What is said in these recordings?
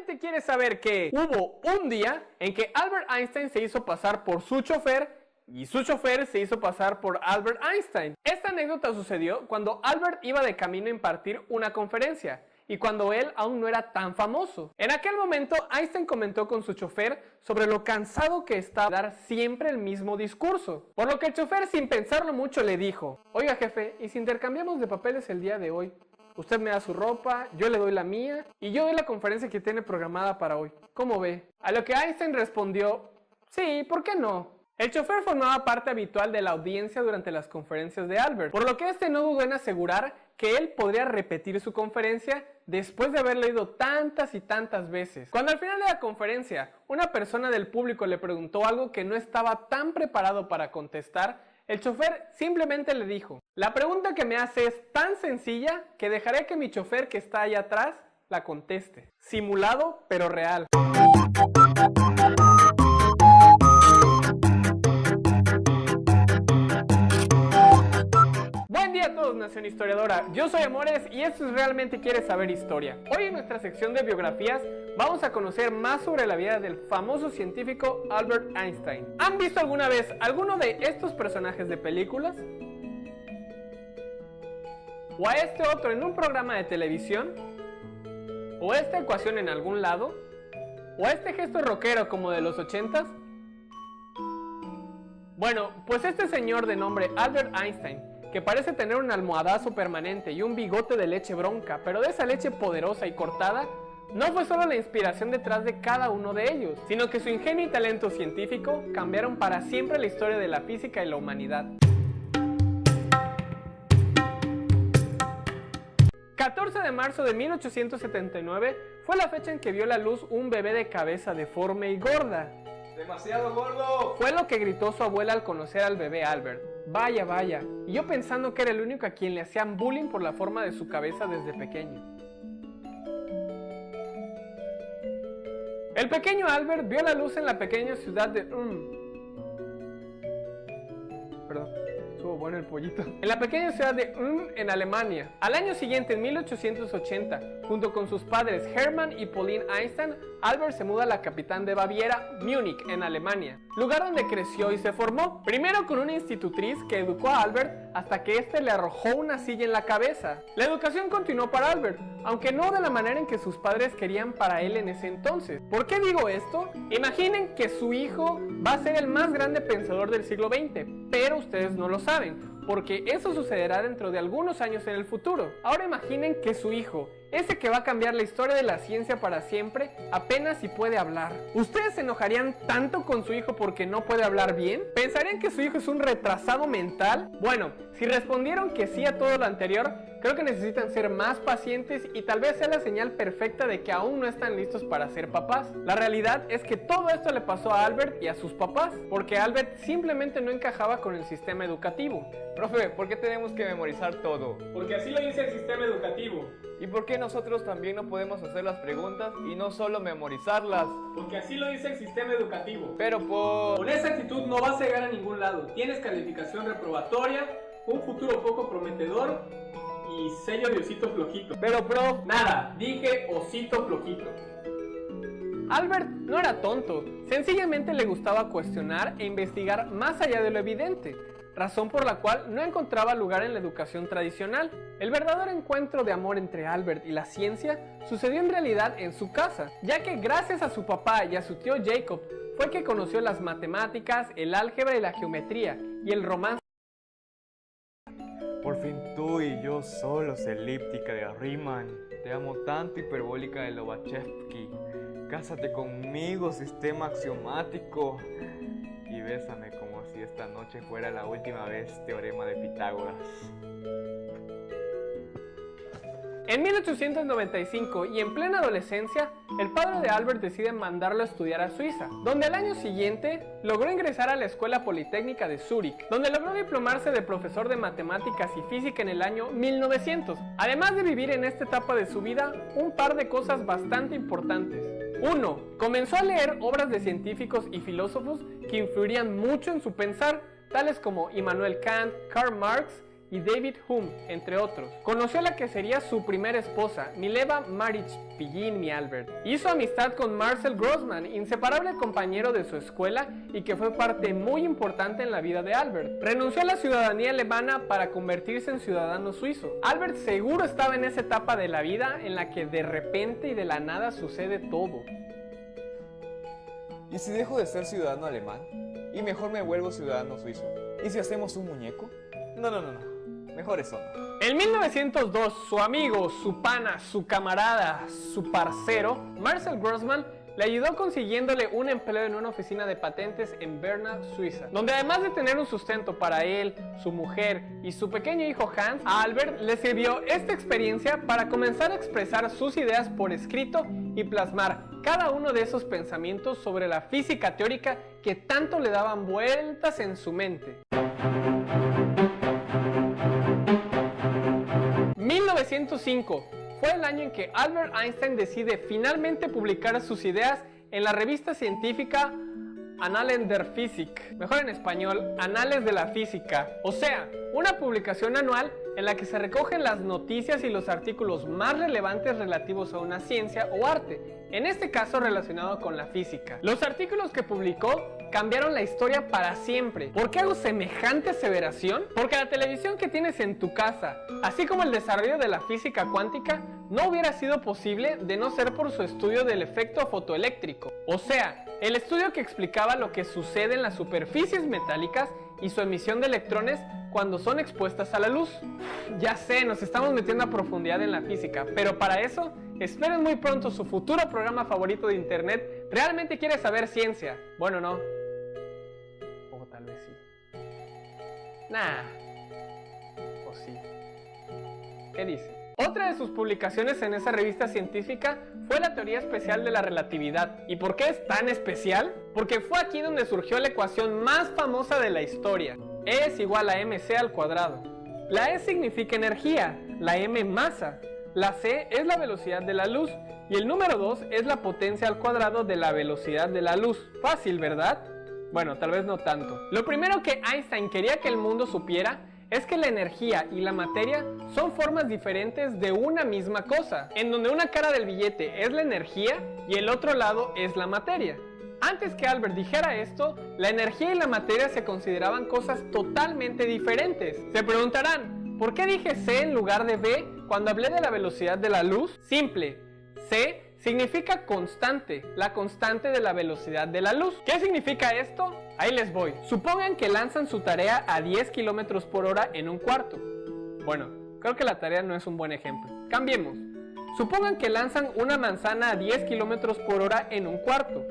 Realmente quieres saber que hubo un día en que Albert Einstein se hizo pasar por su chofer y su chofer se hizo pasar por Albert Einstein. Esta anécdota sucedió cuando Albert iba de camino a impartir una conferencia y cuando él aún no era tan famoso. En aquel momento, Einstein comentó con su chofer sobre lo cansado que estaba de dar siempre el mismo discurso. Por lo que el chofer, sin pensarlo mucho, le dijo: oiga jefe, ¿y si intercambiamos de papeles el día de hoy? Usted me da su ropa, yo le doy la mía y yo doy la conferencia que tiene programada para hoy. ¿Cómo ve? A lo que Einstein respondió: sí, ¿por qué no? El chofer formaba parte habitual de la audiencia durante las conferencias de Albert, por lo que este no dudó en asegurar que él podría repetir su conferencia después de haberla oído tantas y tantas veces. Cuando al final de la conferencia una persona del público le preguntó algo que no estaba tan preparado para contestar, el chofer simplemente le dijo: la pregunta que me hace es tan sencilla que dejaré que mi chofer que está allá atrás la conteste. Simulado, pero real. Buen día a todos, Nación Historiadora. Yo soy Amores y esto es Realmente Quieres Saber Historia. Hoy en nuestra sección de biografías vamos a conocer más sobre la vida del famoso científico Albert Einstein. ¿Han visto alguna vez alguno de estos personajes de películas? ¿O a este otro en un programa de televisión? ¿O esta ecuación en algún lado? ¿O a este gesto rockero como de los 80s? Bueno, pues este señor de nombre Albert Einstein, que parece tener un almohadazo permanente y un bigote de leche bronca, pero de esa leche poderosa y cortada, no fue solo la inspiración detrás de cada uno de ellos, sino que su ingenio y talento científico cambiaron para siempre la historia de la física y la humanidad. 14 de marzo de 1879 fue la fecha en que vio la luz un bebé de cabeza deforme y gorda. ¡Demasiado gordo! Fue lo que gritó su abuela al conocer al bebé Albert. Vaya, vaya, y yo pensando que era el único a quien le hacían bullying por la forma de su cabeza desde pequeño. El pequeño Albert vio la luz en la pequeña ciudad de estuvo bueno el pollito. En la pequeña ciudad de en Alemania. Al año siguiente, en 1880, junto con sus padres Hermann y Pauline Einstein, Albert se muda a la capital de Baviera, Múnich, en Alemania, lugar donde creció y se formó, primero con una institutriz que educó a Albert hasta que éste le arrojó una silla en la cabeza. La educación continuó para Albert, aunque no de la manera en que sus padres querían para él en ese entonces. ¿Por qué digo esto? Imaginen que su hijo va a ser el más grande pensador del siglo XX, pero ustedes no lo saben, porque eso sucederá dentro de algunos años en el futuro. Ahora imaginen que su hijo, ese que va a cambiar la historia de la ciencia para siempre, apenas si puede hablar. ¿Ustedes se enojarían tanto con su hijo porque no puede hablar bien? ¿Pensarían que su hijo es un retrasado mental? Bueno, si respondieron que sí a todo lo anterior, creo que necesitan ser más pacientes y tal vez sea la señal perfecta de que aún no están listos para ser papás. La realidad es que todo esto le pasó a Albert y a sus papás, porque Albert simplemente no encajaba con el sistema educativo. Profe, ¿por qué tenemos que memorizar todo? Porque así lo dice el sistema educativo. ¿Y por qué nosotros también no podemos hacer las preguntas y no solo memorizarlas? Porque así lo dice el sistema educativo. Pero Con esa actitud no vas a llegar a ningún lado. Tienes calificación reprobatoria, un futuro poco prometedor y sello de osito flojito. Pero prof, Nada, dije osito flojito. Albert no era tonto, sencillamente le gustaba cuestionar e investigar más allá de lo evidente, razón por la cual no encontraba lugar en la educación tradicional. El verdadero encuentro de amor entre Albert y la ciencia sucedió en realidad en su casa, ya que gracias a su papá y a su tío Jacob fue que conoció las matemáticas, el álgebra y la geometría, y el romance. por fin tú y yo solos, elíptica de Riemann. Te amo tanto, hiperbólica de Lobachevsky. Cásate conmigo, sistema axiomático. Y bésame como si esta noche fuera la última vez, teorema de Pitágoras. En 1895 y en plena adolescencia, el padre de Albert decide mandarlo a estudiar a Suiza, donde al año siguiente logró ingresar a la Escuela Politécnica de Zúrich, donde logró diplomarse de profesor de matemáticas y física en el año 1900, además de vivir en esta etapa de su vida un par de cosas bastante importantes. 1. Comenzó a leer obras de científicos y filósofos que influirían mucho en su pensar, tales como Immanuel Kant, Karl Marx y David Hume, entre otros. Conoció a la que sería su primera esposa, Mileva Maric-Pillin Albert. Hizo amistad con Marcel Grossman, inseparable compañero de su escuela y que fue parte muy importante en la vida de Albert. Renunció a la ciudadanía alemana para convertirse en ciudadano suizo. Albert seguro estaba en esa etapa de la vida en la que de repente y de la nada sucede todo. ¿Y si dejo de ser ciudadano alemán? Y mejor me vuelvo ciudadano suizo. ¿Y si hacemos un muñeco? No. Mejor eso no. En 1902, su amigo, su pana, su camarada, su parcero, Marcel Grossman, le ayudó consiguiéndole un empleo en una oficina de patentes en Berna, Suiza, donde además de tener un sustento para él, su mujer y su pequeño hijo Hans, a Albert le sirvió esta experiencia para comenzar a expresar sus ideas por escrito y plasmar cada uno de esos pensamientos sobre la física teórica que tanto le daban vueltas en su mente. 1905 fue el año en que Albert Einstein decide finalmente publicar sus ideas en la revista científica Annalen der Physik, mejor en español, Anales de la Física, o sea, una publicación anual en la que se recogen las noticias y los artículos más relevantes relativos a una ciencia o arte, en este caso relacionado con la física. Los artículos que publicó cambiaron la historia para siempre. ¿Por qué hago semejante aseveración? Porque la televisión que tienes en tu casa, así como el desarrollo de la física cuántica, no hubiera sido posible de no ser por su estudio del efecto fotoeléctrico, o sea, el estudio que explicaba lo que sucede en las superficies metálicas y su emisión de electrones cuando son expuestas a la luz. Ya sé, nos estamos metiendo a profundidad en la física, pero para eso, esperen muy pronto su futuro programa favorito de internet. ¿Realmente quieres saber ciencia? Bueno, no. O tal vez sí. Nah. O sí. ¿Qué dice? Otra de sus publicaciones en esa revista científica fue la teoría especial de la relatividad. ¿Y por qué es tan especial? Porque fue aquí donde surgió la ecuación más famosa de la historia. E es igual a mc al cuadrado. La E significa energía, la m masa, la c es la velocidad de la luz y el número 2 es la potencia al cuadrado de la velocidad de la luz. Fácil, ¿verdad? Bueno, tal vez no tanto. Lo primero que Einstein quería que el mundo supiera es que la energía y la materia son formas diferentes de una misma cosa, en donde una cara del billete es la energía y el otro lado es la materia. Antes que Albert dijera esto, la energía y la materia se consideraban cosas totalmente diferentes. Se preguntarán, ¿por qué dije c en lugar de b cuando hablé de la velocidad de la luz? Simple, c significa constante, la constante de la velocidad de la luz. ¿Qué significa esto? Ahí les voy. Supongan que lanzan su tarea a 10 km por hora en un cuarto. Bueno, creo que la tarea no es un buen ejemplo. Cambiemos. Supongan que lanzan una manzana a 10 km por hora en un cuarto.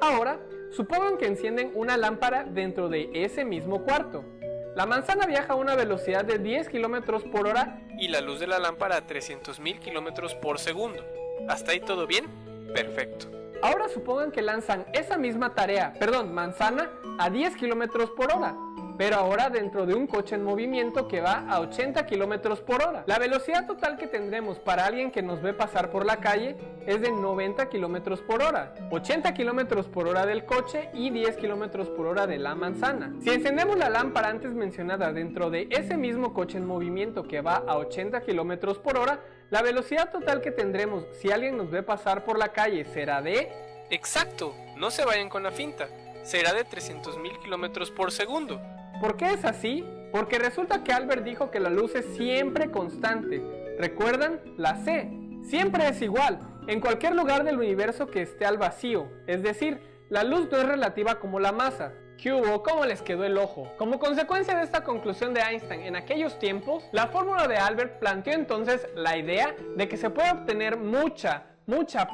Ahora, supongan que encienden una lámpara dentro de ese mismo cuarto. La manzana viaja a una velocidad de 10 km por hora y la luz de la lámpara a 300.000 km por segundo. ¿Hasta ahí todo bien? Perfecto. Ahora supongan que lanzan esa misma manzana a 10 km por hora, pero ahora dentro de un coche en movimiento que va a 80 km por hora. La velocidad total que tendremos para alguien que nos ve pasar por la calle es de 90 km por hora, 80 km por hora del coche y 10 km por hora de la manzana. Si encendemos la lámpara antes mencionada dentro de ese mismo coche en movimiento que va a 80 km por hora, la velocidad total que tendremos si alguien nos ve pasar por la calle será de... Exacto, no se vayan con la finta, será de 300.000 km por segundo. ¿Por qué es así? Porque resulta que Albert dijo que la luz es siempre constante. ¿Recuerdan? La C. Siempre es igual, en cualquier lugar del universo que esté al vacío. Es decir, la luz no es relativa como la masa. ¿Qué hubo? ¿Cómo les quedó el ojo? Como consecuencia de esta conclusión de Einstein en aquellos tiempos, la fórmula de Albert planteó entonces la idea de que se puede obtener mucha,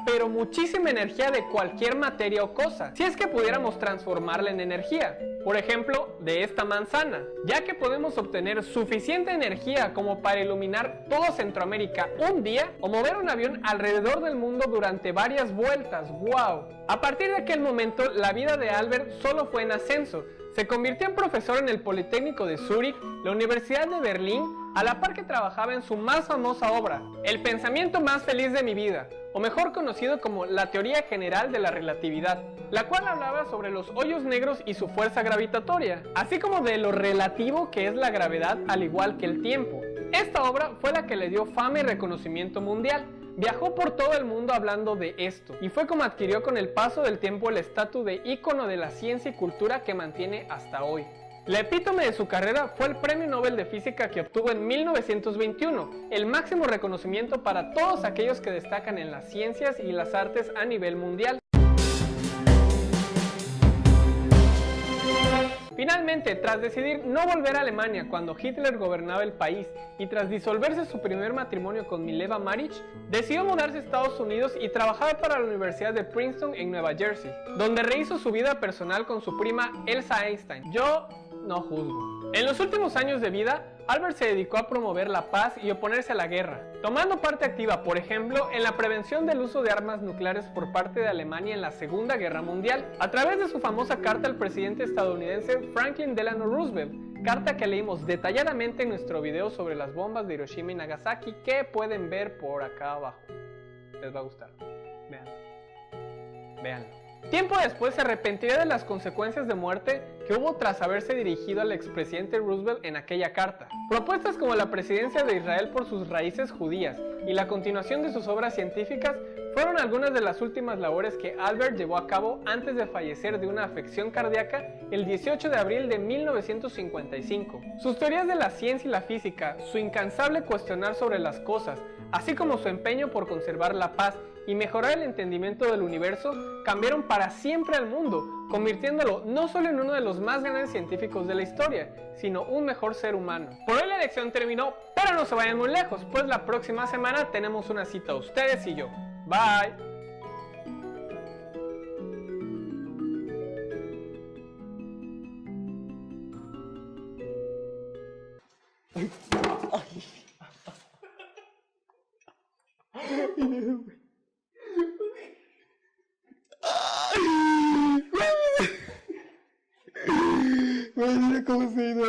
pero muchísima energía de cualquier materia o cosa, si es que pudiéramos transformarla en energía. Por ejemplo, de esta manzana, ya que podemos obtener suficiente energía como para iluminar todo Centroamérica un día o mover un avión alrededor del mundo durante varias vueltas. ¡Wow! A partir de aquel momento, la vida de Albert solo fue en ascenso. Se convirtió en profesor en el Politécnico de Zúrich, la Universidad de Berlín, a la par que trabajaba en su más famosa obra, El pensamiento más feliz de mi vida, o mejor conocido como la teoría general de la relatividad, la cual hablaba sobre los hoyos negros y su fuerza gravitatoria, así como de lo relativo que es la gravedad al igual que el tiempo. Esta obra fue la que le dio fama y reconocimiento mundial. Viajó por todo el mundo hablando de esto, y fue como adquirió con el paso del tiempo el estatus de ícono de la ciencia y cultura que mantiene hasta hoy. La epítome de su carrera fue el Premio Nobel de Física que obtuvo en 1921, el máximo reconocimiento para todos aquellos que destacan en las ciencias y las artes a nivel mundial. Finalmente, tras decidir no volver a Alemania cuando Hitler gobernaba el país y tras disolverse su primer matrimonio con Mileva Maric, decidió mudarse a Estados Unidos y trabajar para la Universidad de Princeton en Nueva Jersey, donde rehizo su vida personal con su prima Elsa Einstein. Yo no juzgo. En los últimos años de vida, Albert se dedicó a promover la paz y oponerse a la guerra, tomando parte activa, por ejemplo, en la prevención del uso de armas nucleares por parte de Alemania en la Segunda Guerra Mundial, a través de su famosa carta al presidente estadounidense Franklin Delano Roosevelt, carta que leímos detalladamente en nuestro video sobre las bombas de Hiroshima y Nagasaki, que pueden ver por acá abajo. Les va a gustar. Véanlo. Tiempo después se arrepentiría de las consecuencias de muerte que hubo tras haberse dirigido al expresidente Roosevelt en aquella carta. Propuestas como la presidencia de Israel por sus raíces judías y la continuación de sus obras científicas fueron algunas de las últimas labores que Albert llevó a cabo antes de fallecer de una afección cardíaca el 18 de abril de 1955. Sus teorías de la ciencia y la física, su incansable cuestionar sobre las cosas, así como su empeño por conservar la paz y mejorar el entendimiento del universo, cambiaron para siempre al mundo, convirtiéndolo no solo en uno de los más grandes científicos de la historia, sino un mejor ser humano. Por hoy la lección terminó, pero no se vayan muy lejos, pues la próxima semana tenemos una cita ustedes y yo. Bye. ¿Cómo se hizo?